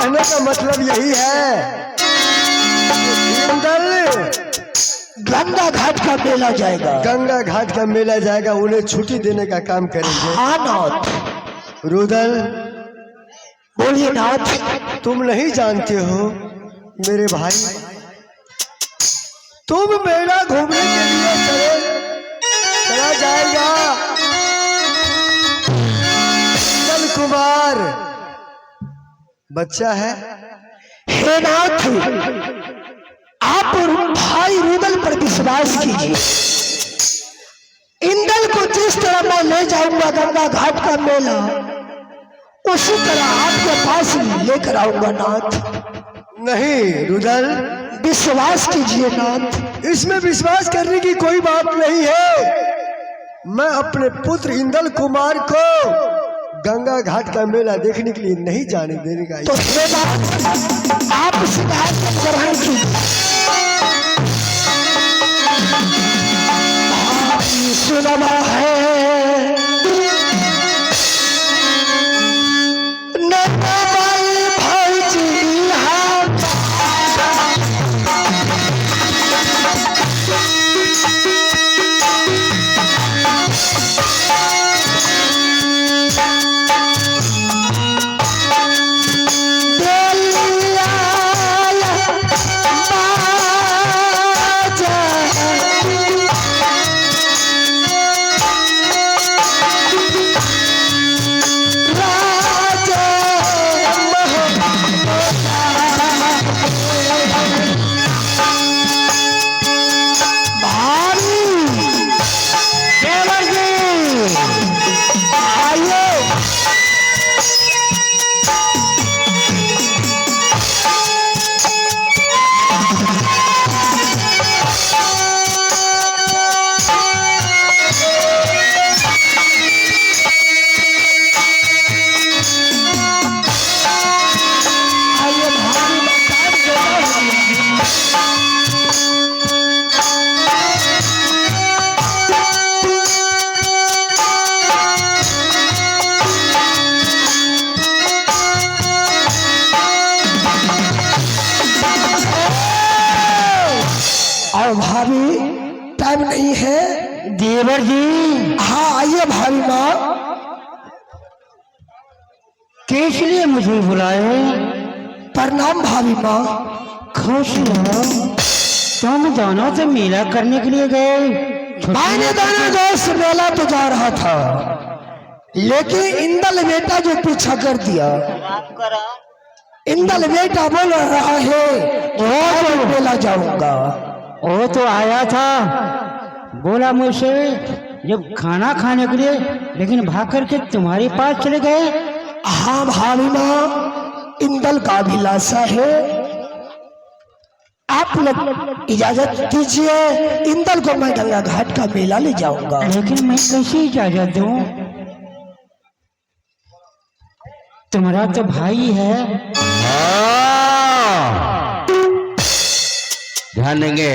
कहने का मतलब यही है गंगा घाट का मेला जाएगा। गंगा घाट का मेला जाएगा, उन्हें छुट्टी देने का काम करेंगे। हाँ नाथ। रुदल बोलिए नाथ। तुम नहीं जानते हो मेरे भाई, तुम मेला घूमने के लिए चला जाएगा। इंदल कुमार बच्चा है। हे नाथ, आप भाई रुदल पर विश्वास कीजिए। इंदल को जिस तरह मैं ले जाऊंगा गंगा घाट का मेला, उसी तरह आपके पास लेकर आऊंगा नाथ। नहीं रुदल, विश्वास कीजिए नाथ। इसमें विश्वास करने की कोई बात नहीं है। मैं अपने पुत्र इंदल कुमार को गंगा घाट का मेला देखने के लिए नहीं जाने देने का। तो आप शिकायत ग्रहण कीजिए। सुनमा है भाई जी, भाभी टाइम नहीं है। देवर जी। हाँ आइए भाभी माँ। किस लिए मुझे बुलाए? प्रणाम भाभी माँ। खुश हो? तुम दोनों से मेला करने के लिए गए? मैंने दोनों दोस्त मेला तो जा रहा था, लेकिन इंदल बेटा जो पीछा कर दिया। इंदल बेटा बोल रहा है वो मेला जाऊंगा। वो तो आया था, बोला मुझसे जब खाना खाने के लिए, लेकिन भाग करके तुम्हारे पास चले गए। हाँ भाभी माँ, इंदल का अभिलाषा है। आप लोग इजाजत दीजिए, इंदल को मैं गंगा घाट का मेला ले जाऊंगा। लेकिन मैं कैसे इजाजत दूं? तुम्हारा तो भाई है। ध्यान देंगे।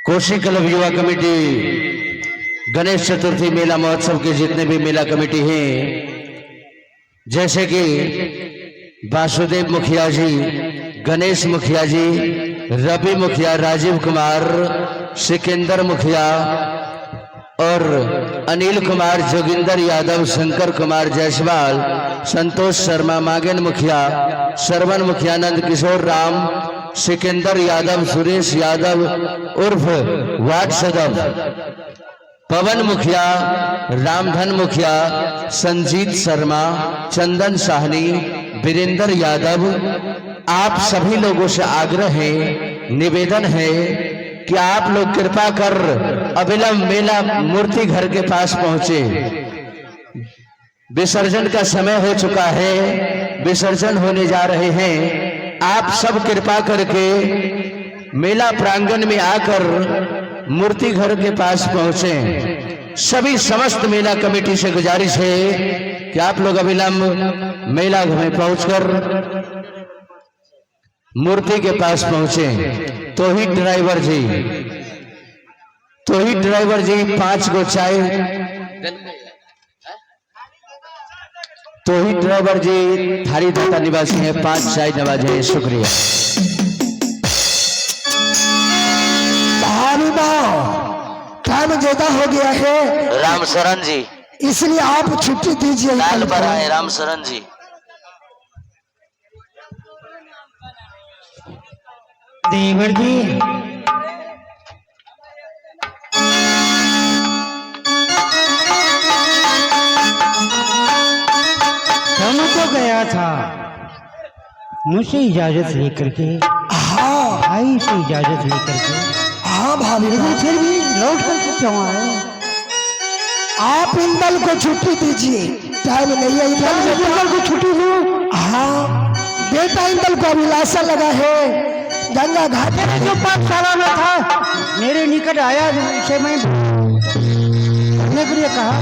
कोशी क्लब युवा कमेटी गणेश चतुर्थी मेला महोत्सव के जितने भी मेला कमेटी हैं, जैसे कि वासुदेव मुखिया जी, गणेश मुखिया जी, रवि मुखिया, राजीव कुमार, सिकंदर मुखिया और अनिल कुमार, जोगिंदर यादव, शंकर कुमार जायसवाल, संतोष शर्मा, मागेन मुखिया, श्रवण मुखिया, नंद किशोर राम, सिकंदर यादव, सुरेश यादव उर्फ वार्ड सदस्य, पवन मुखिया, रामधन मुखिया, संजीत शर्मा, चंदन साहनी, वीरेंद्र यादव, आप सभी लोगों से आग्रह है, निवेदन है कि आप लोग कृपा कर अविलंब मेला मूर्ति घर के पास पहुंचे। विसर्जन का समय हो चुका है, विसर्जन होने जा रहे हैं। आप सब कृपा करके मेला प्रांगण में आकर मूर्ति घर के पास पहुंचे। सभी समस्त मेला कमेटी से गुजारिश है कि आप लोग अविलंब मेला में पहुंचकर मूर्ति के पास पहुंचे। तो ही ड्राइवर जी 5 गो चाय, तोहिन ड्राइवर जी थारी दाता निवासी हैं, 5 चाय नवाजे हैं। शुक्रिया। भाभी माँ टाइम ज्यादा हो गया है, राम शरण जी, इसलिए आप छुट्टी दीजिए। लाल पर आए राम शरण जी। देवर जी, हम तो गया था मुझसे इजाजत लेकर के, हाँ भाई से इजाजत लेकर के, हाँ भाभी लेकिन माँ, फिर भी लौट कर क्यों आए? आप इंदल को छुट्टी दीजिए, टाइम नहीं है। इंदल को छुट्टी दो। हाँ बेटा, इंदल को अभिलाषा लगा है गंगा घाट मेरे जो पाठशाला में था, मेरे निकट आया, उसे मैं करने के लिए कहा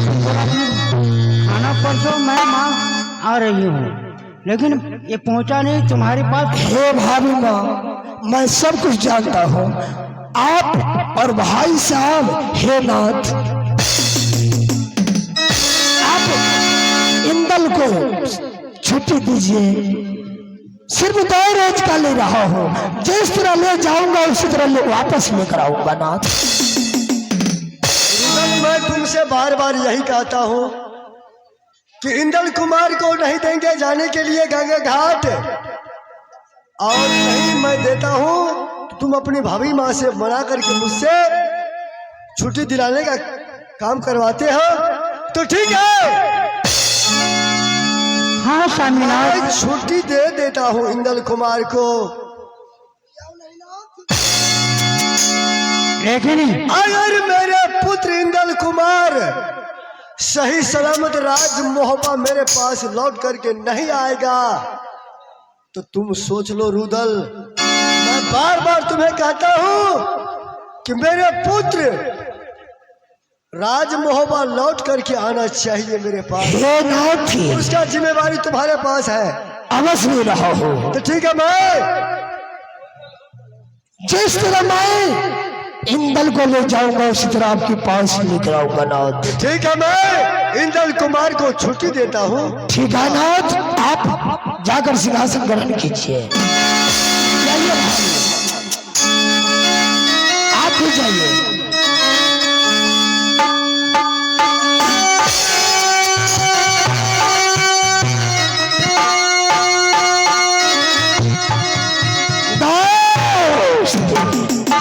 खाना परसों, मैं माँ आ रही हूँ, लेकिन ये पहुंचा नहीं तुम्हारे पास। हे भाभी माँ, मैं सब कुछ जानता हूँ। आप और भाई साहब, हे नाथ, आप इंदल को छुट्टी दीजिए। सिर्फ 2 रोज का ले रहा हूँ, जिस तरह ले जाऊंगा उसी तरह ले वापस लेकर आऊंगा नाथ। रुदल, मैं तुमसे बार बार यही कहता हूँ कि इंदल कुमार को नहीं देंगे जाने के लिए गंगा घाट, और नहीं मैं देता हूँ। तुम अपनी भाभी माँ से मना करके मुझसे छुट्टी दिलाने का काम करवाते हो तो ठीक है, हाँ स्वामीनाथ, मैं छुट्टी दे देता हूँ इंदल कुमार को। लेकिन अगर मेरे पुत्र इंदल कुमार सही सलामत राज मोहब्बा मेरे पास लौट करके नहीं आएगा तो तुम सोच लो रुदल, मैं बार बार तुम्हें कहता हूं कि मेरे पुत्र राज मोहब्बा लौट करके आना चाहिए मेरे पास। हे नाथ, उसका जिम्मेवारी तुम्हारे पास है। अवश्य ले रहा हूँ। तो ठीक है, मैं जिस तरह मैं इंदल को ले जाऊंगा उसी तरह आपके पास लेकर आऊंगा नाथ। ठीक है, मैं इंदल कुमार को छुट्टी देता हूँ। ठीक है नाथ, आप जाकर सिंहासन ग्रहण कीजिए। जाइए भाई, आप भी जाइए।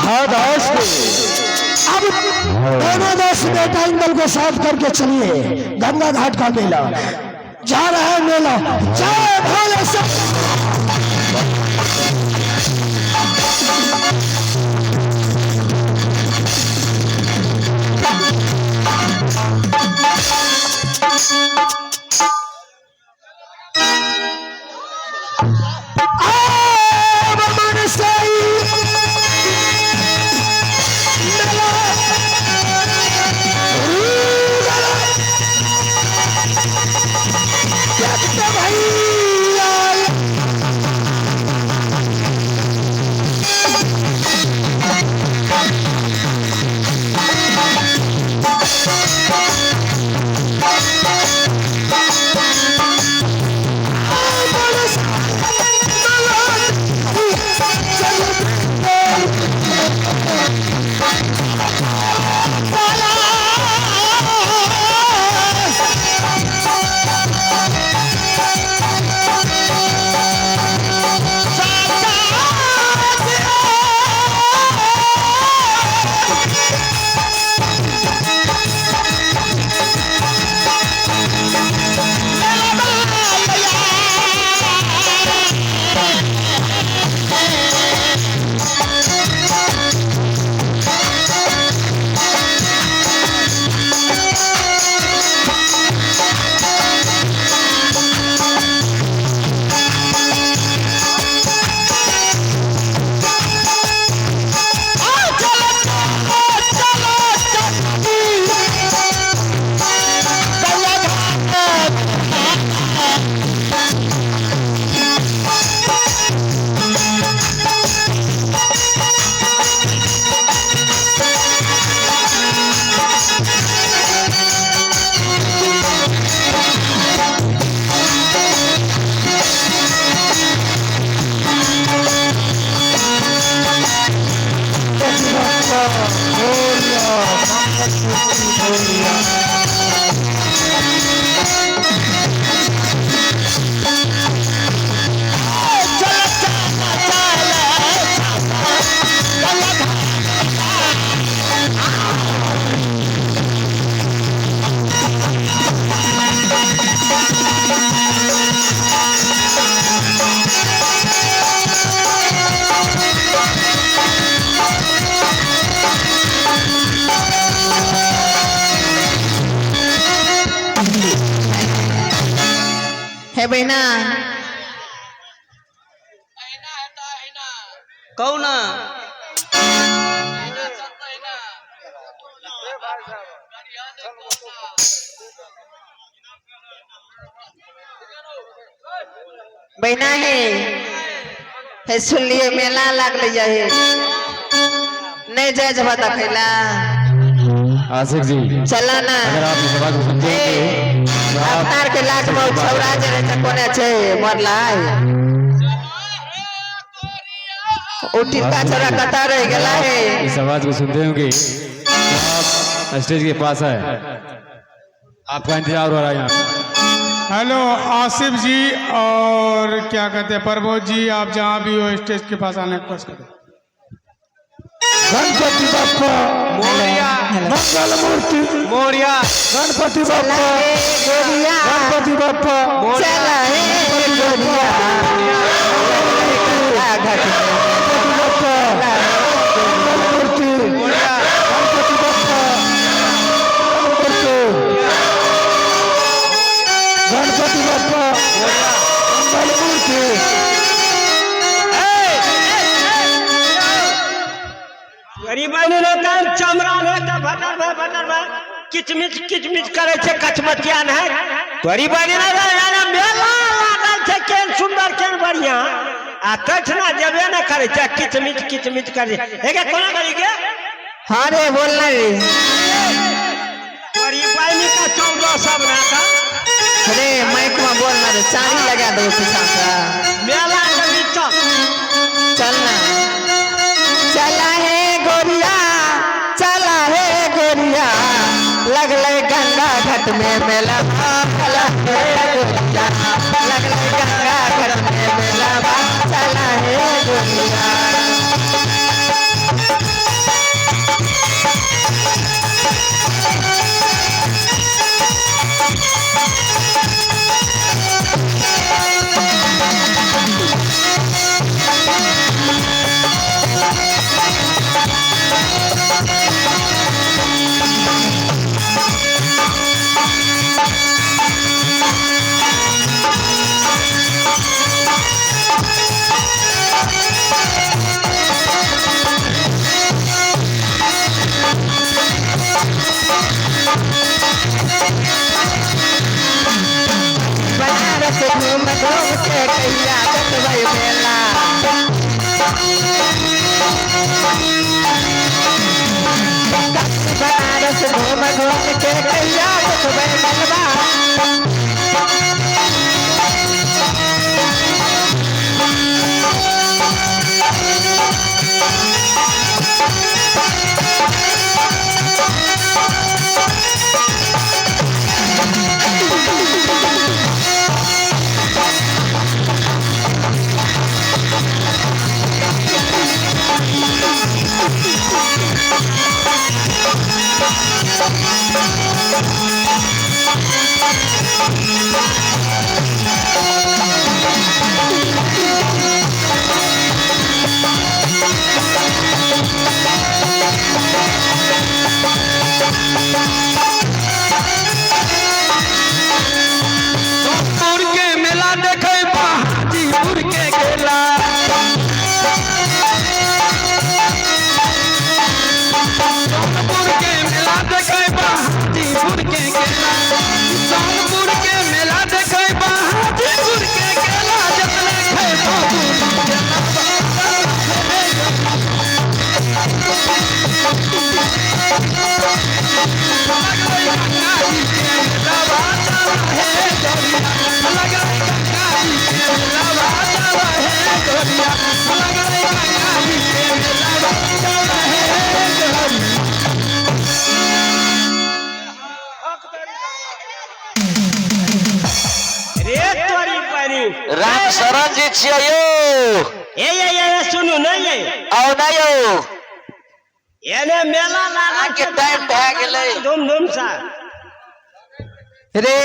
हाँ दोस्त, अब दोनों दोस्त बेटा इंदल को साथ करके चलिए, गंगा घाट का मेला जा रहा है। मेला जय भोले भाई बहना कौन बहना है सुन लिए मेला लागल है नहीं जाए जब देखला आशिक जी, चला ना अगर आप इस बात को समझेंगे तो आप अपनार के लाख में छौरा जरे कोने छे मरला उठी का छौरा कता रह गेला है इस आवाज को सुनते होंगे आप स्टेज के पास है, आपका इंतजार हो रहा है यहाँ पे। हेलो आसिफ जी और क्या कहते हैं प्रबोध जी, आप जहाँ भी हो स्टेज के पास आने की कोशिश करें। गणपति बप्पा मोरिया मंगल मूर्ति मोरिया गणपति बप्पा गोरिया गणपति बप्पा चला है गोरिया घाट गणपति बप्पा मंगल मूर्ति गणपति बप्पा गणपति बप्पा मंगल मूर्ति। गरीबानी ने कान चमड़ा ने का भटर भाई किचमिच करे छे कचमचिया ने गरीबानी ने यार मेला लागल छे केन सुंदर केन बढ़िया आ कठना जबे न करे छे किचमिच करे एके कोना करी के हाँ रे बोलना रे गरीबानी का चौदह सब ना था रे माइक में बोलना रे चांदी लगा दो पीछा सा मेला के बीच चलना चला है गोरिया चला है गोरिया लगले गंगा घाट में मेला चला है गोरिया लगले गंगा घाट में मेला चला है गोरिया बनारस घूम घूम के कैया देखबै मेला बनारस घूम घूम के कैया देखबै मेलवा राम शरण जी छियो ए सुनु नहीं आओ ना यो एने मेला लागल के टाइम भए गेलै धूम सा रे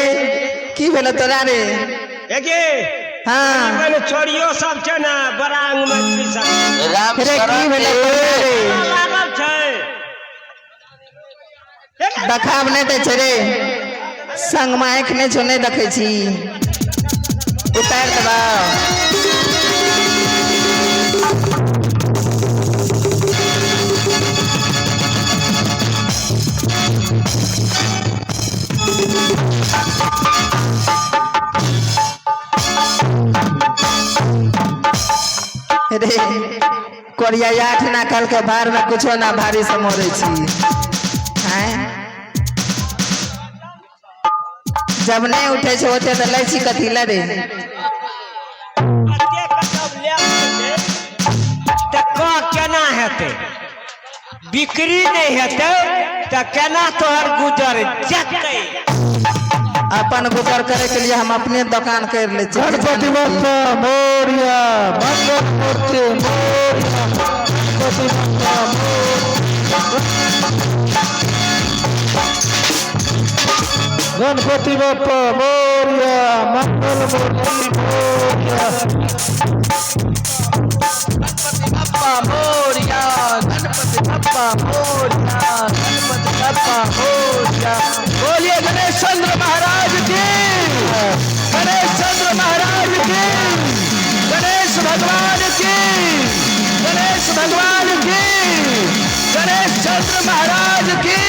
की भेल तोरा रे एके हाँ मैंने छोड़ियो सब छे ना बड़ा अंगमंत्री सब राम रे की शरण भेल जी तोरा रे लागल छे देखाब नहीं दे छे रे संग में आँख नहीं छो नहीं देखे छी उतार दबा रे कोरिया आठ ना कल के बार में कुछो ना भारी से मोरे छी हैं जब नहीं उठे छे ओते तो लै छी कथी ला रे केना हेतै बिक्री नहीं हेतै तो केना तोहर गुजर जतै अपन गुजर करे के लिए हम अपने दुकान कर ले छी गणपति बप्पा मोरिया मंगल मूर्ति मोरिया गणपति बप्पा गणपति बप्पा मोरिया मंगल मूर्ति मोरिया बप्पा मोरिया गणपति बप्पा मोरिया गणपति बप्पा मोरिया बोलिए गणेश चंद्र महाराज की, गणेश चंद्र महाराज की, गणेश भगवान की, गणेश भगवान की, गणेश चंद्र महाराज की।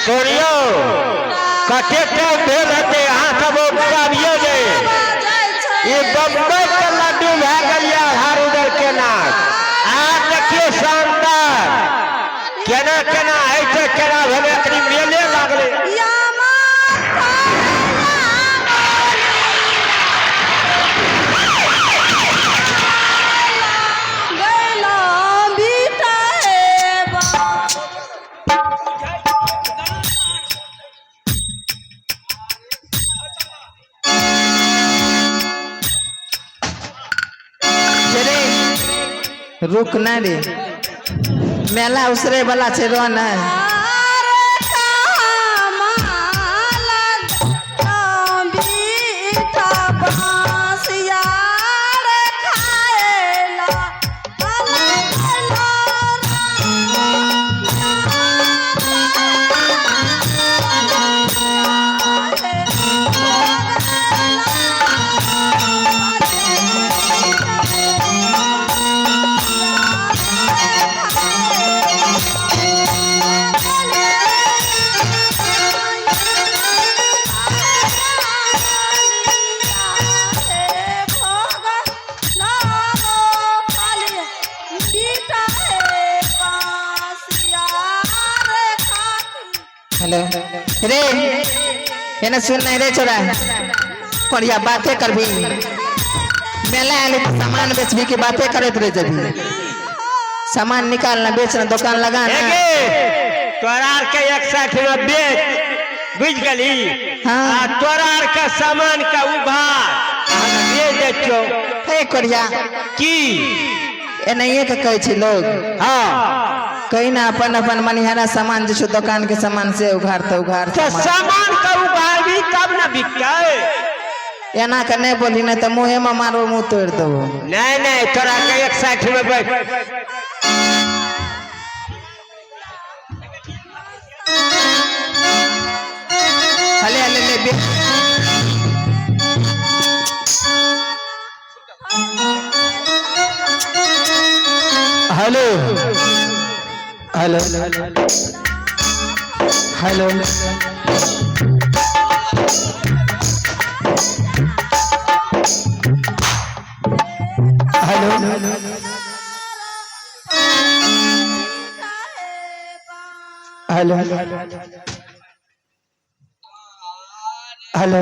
छोड़ियो कटे टाइम भेल रहते अहाँ सब उठाबियो जे ये बम्बई के लड्डू भए गेलिए हार उधर के नाच आ देखियो शानदार केना केना है छै केना भेले कनी मेले लागले रुक ना रे मेला उसरे वाला छे रो ना हेलो रे एना सुन नहीं रे छोरा बढ़िया बातें करबी मेला आले तो सामान बेचबी की बातें करत रह जबी सामान निकालना बेचना दुकान लगाना तोरा के 61 में बेच बुझ गली हाँ। तोरा के सामान का उभार दे देचो हे कोरिया की एनहिए के कहै छी लोग हाँ कहीं ना अपन अपन मनिहारा सामान जो दुकान के सामान से उघार तो उघार सामान का उभार भी तब ना बिकै एना के नहीं बोली नहीं तो मुँहे में मारो मुँह तोड़ दो नहीं नहीं तोरा के 61 में बैठ हले हले ले बे hello hello hello hello hello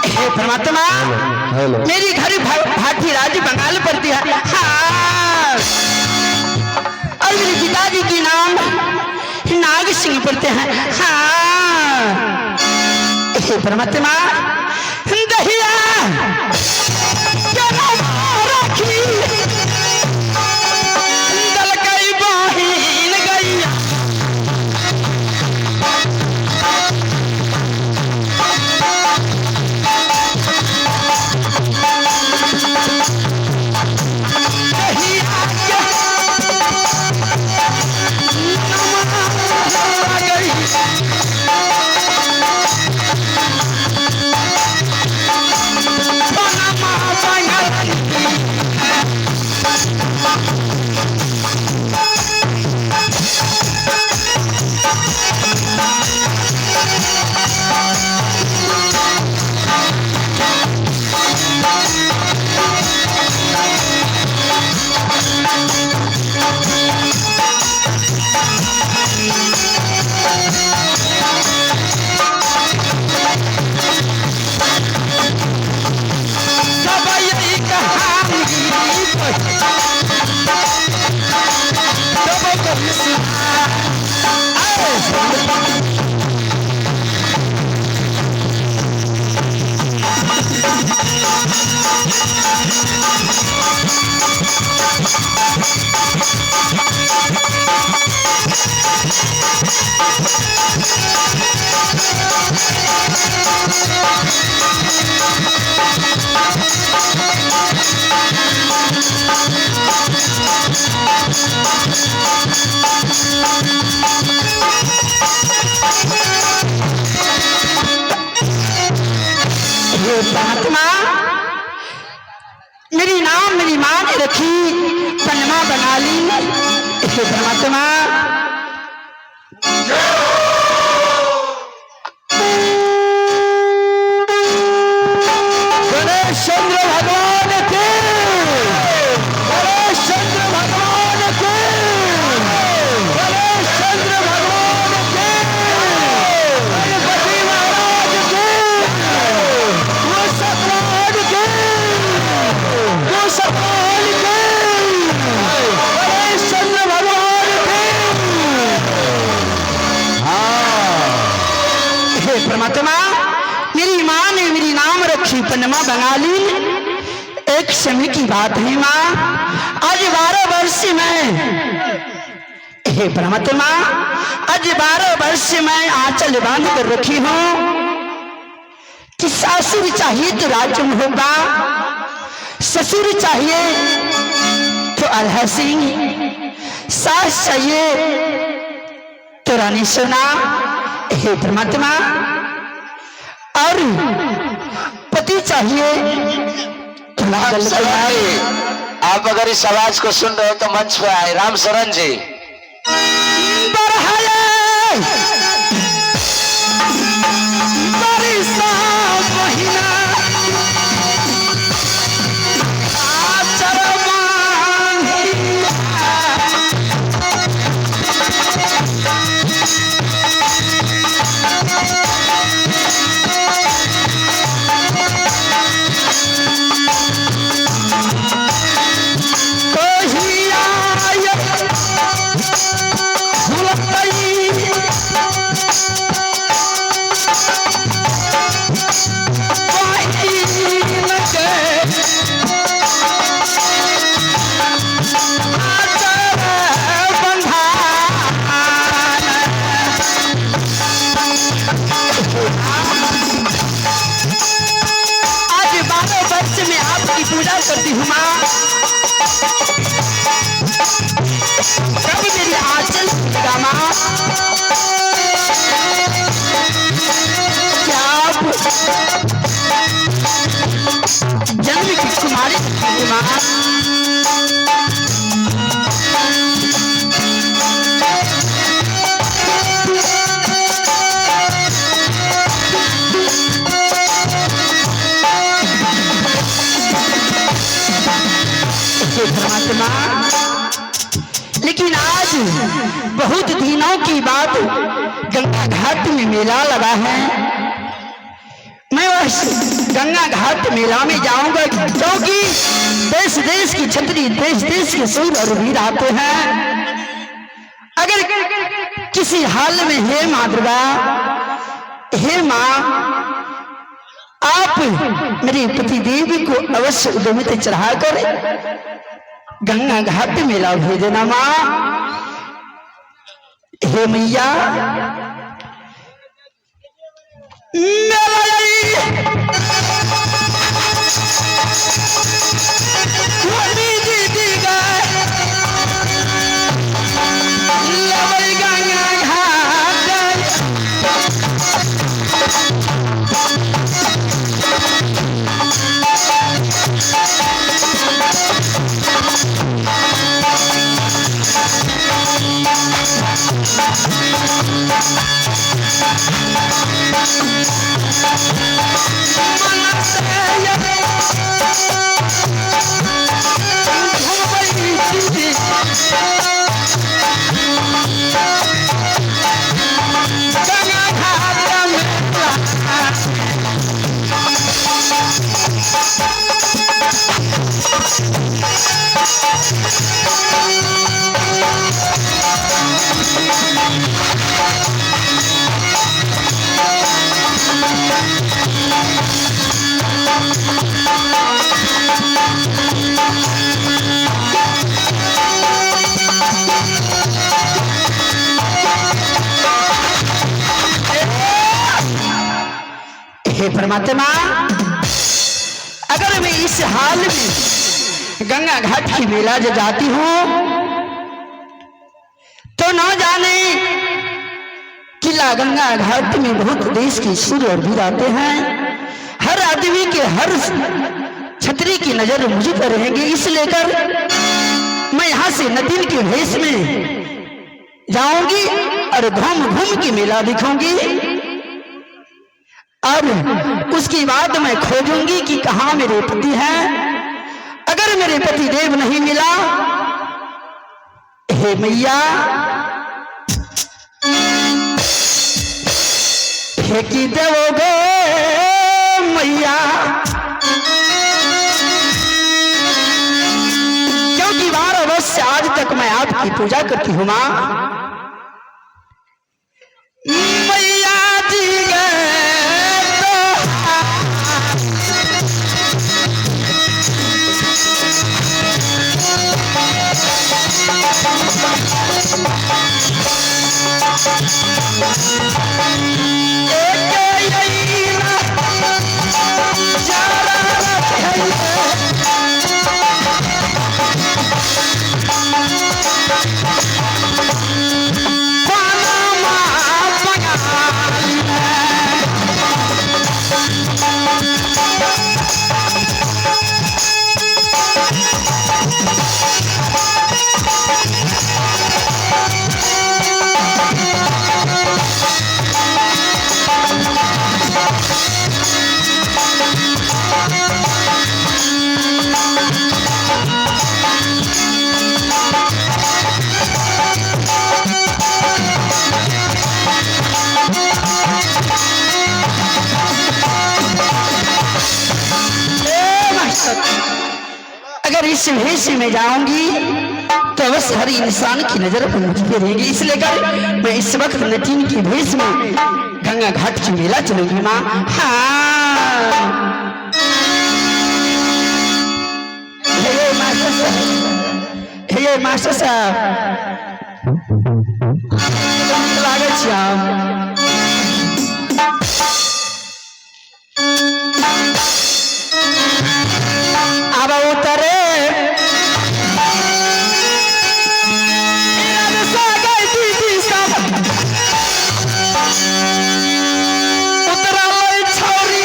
हे परमात्मा, मेरी घर भाटी राज्य बंगाल पड़ती है। हाँ। और मेरे पिताजी के नाम नाग सिंह पड़ते हैं। हाँ। हे परमात्मा, दहिया क्या नाम राखी, दल कई बहिन गैया, परमात्मा, मेरी नाम मेरी माँ ने रखी, पनमा बना ली। हे परमात्मा, गणेश चंद्र भगवान के, गणेश चंद्र भगवान के, गणेश चंद्र भगवान के, गणपति महाराज के, सतराज के, सतराज के, गणेश चंद्र भगवान के। हे परमात्मा, मेरी माँ ने मेरी नाम रखी पनमा बंगाली। एक समय की बात है माँ, आज 12 वर्ष में, हे परमात्मा, आज 12 वर्ष में आंचल बांध कर रखी हूँ कि सासुर चाहिए तो राज्य में होगा, ससुर चाहिए तो अल्हा सिंह, सास चाहिए तो रानी सोना। हे परमात्मा, और पति चाहिए तो लागल कलाई। आप अगर इस आवाज को सुन रहे हो तो मंच पे आए राम शरण जी। पूजा करती हूँ माँ, जब मेरी आंचल का माँ, क्या आप जन्म की कुमारी माँ, हे परमात्मा, लेकिन आज बहुत दिनों की बात, गंगा घाट में मेला लगा है। मैं उस गंगा घाट मेला में जाऊंगा, क्योंकि देश देश की छतरी, देश देश के सूर और वीर आते हैं। अगर किसी हाल में, हे माँ दुर्गा, हे माँ, आप मेरे पति देवी को अवश्य उद्यमित चढ़ाकर गंगा घाट मेला भेज देना माँ। हे मैया, हे परमात्मा, अगर मैं इस हाल में गंगा घाट की मेला जो जाती हूँ, तो न जाने किला गंगा घाट में बहुत देश के सूर और वीर आते हैं। हर आदमी के, हर छतरी की नजर मुझे पर रहेंगे। इस लेकर मैं यहाँ से नदी के भेष में जाऊंगी और घूम घूम के मेला दिखाऊंगी, और उसके बाद मैं खोजूंगी कि कहाँ मेरे पति हैं। अगर मेरे पति देव नहीं मिला, हे मैया, फेंकी दोगे मैया, क्योंकि 12 वर्ष से आज तक मैं आपकी पूजा करती हूँ माँ। मैया जी गए अगर इस भेष में जाऊंगी तो अवश्य हर इंसान की नजर पर मुझ पे रहेगी। इसलिए कर मैं इस वक्त नटीन की भेष में गंगा घाट की मेला चलूंगी माँ। हाँ, हे मास्टर साहब, लागत छी अब उतरे छोरी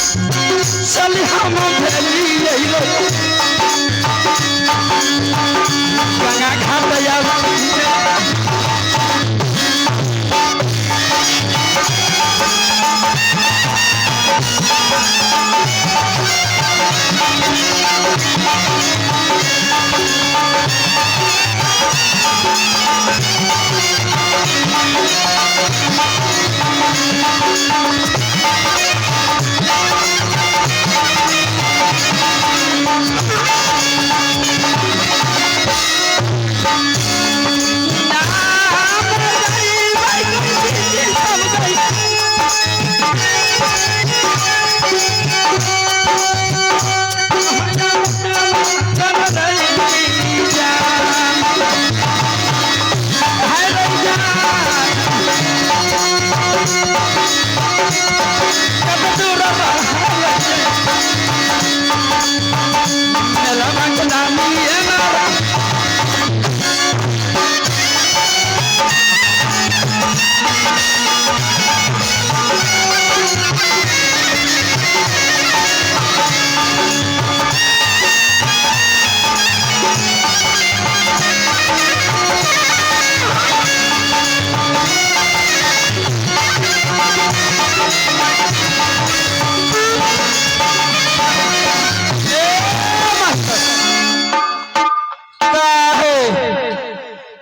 चली हम भेली यही लो गंगा घाट या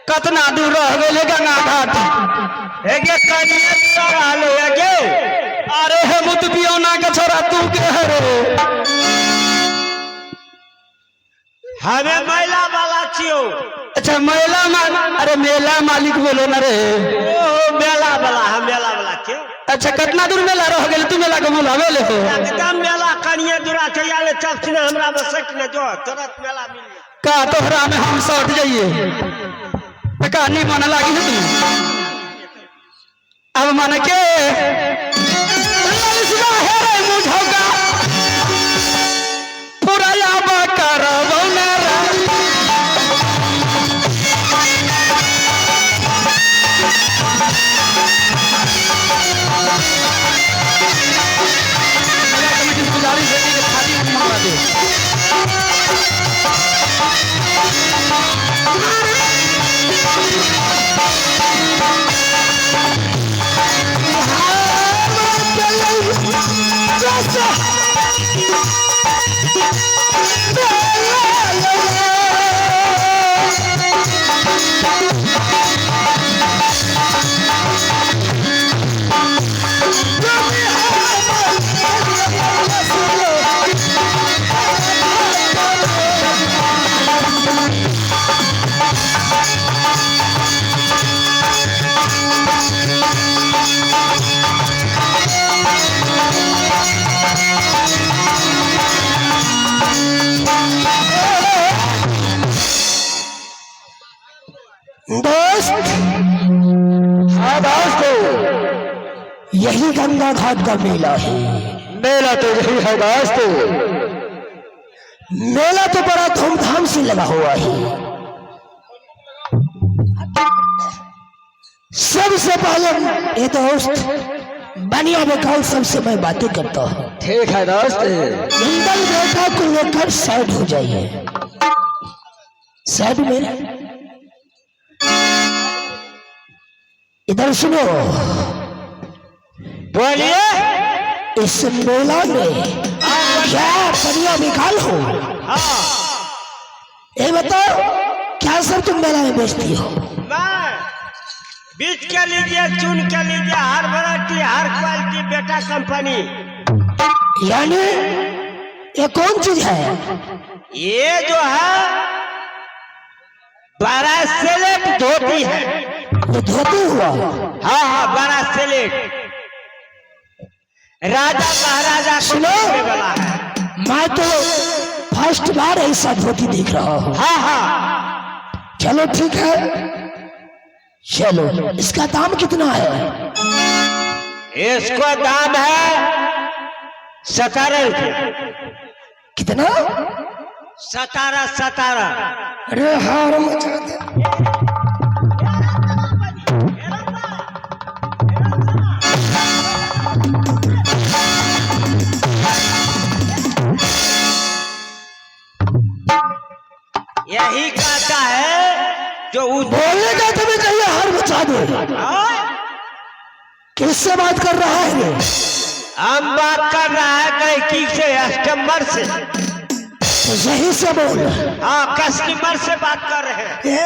कतना दूर रह गए गंगा घाट अरे हे मुत पियोना के छोरा तू के हरे हमें महिला वाला छियो। अच्छा मेला अरे मेला मालिक बोलो ना रे ओ मेला वाला हम मेला वाला छियो। अच्छा कितना दूर मेला रह गए तू मेला के बुलावे ले हो एकदम मेला कनिए दूरा छै याले चक ने हमरा में सक ने जो तुरंत मेला मिल का तोहरा में हम सट जाइए कहानी मन लागी है तू अब मन के पूरा दोस्त, हाँ दोस्त, यही गंगा घाट का मेला है। मेला तो यही है दोस्त। मेला तो बड़ा धूमधाम से लगा हुआ है। सबसे पहले ये दोस्त बनिया बेकार सबसे मैं बातें करता हूँ। ठीक है दोस्त। इंदल बेटा को लेकर साइड हो जाइए। साइड में इधर सुनो। बोलिए। इस मेला में क्या बनिया बेकार हो? ये बताओ क्या सब तुम मेला में बेचती हो? बीच के लीजिए, चुन के लीजिए, हर वैरायटी, हर क्वालिटी, बेटा कंपनी। यानी ये कौन चीज है? ये जो है बड़ा सेलेक्ट धोती है। ये धोती हुआ? हाँ हाँ, बड़ा सेलेक्ट राजा महाराजा को देने वाला है। मैं तो फर्स्ट बार ऐसा धोती देख रहा हूँ। हाँ हाँ, चलो ठीक है, चलो। इसका दाम कितना है? इसका दाम है 17 रुपये। कितना? 17। अरे हार मचा दे। जो उस बोलने का तुम्हें चाहिए हर बचा दे। किससे बात कर रहा है ये? हम बात कर रहा है गैकी से, कस्टमर से। तो सही से बोल। हाँ, कस्टमर से बात कर रहे हैं। ये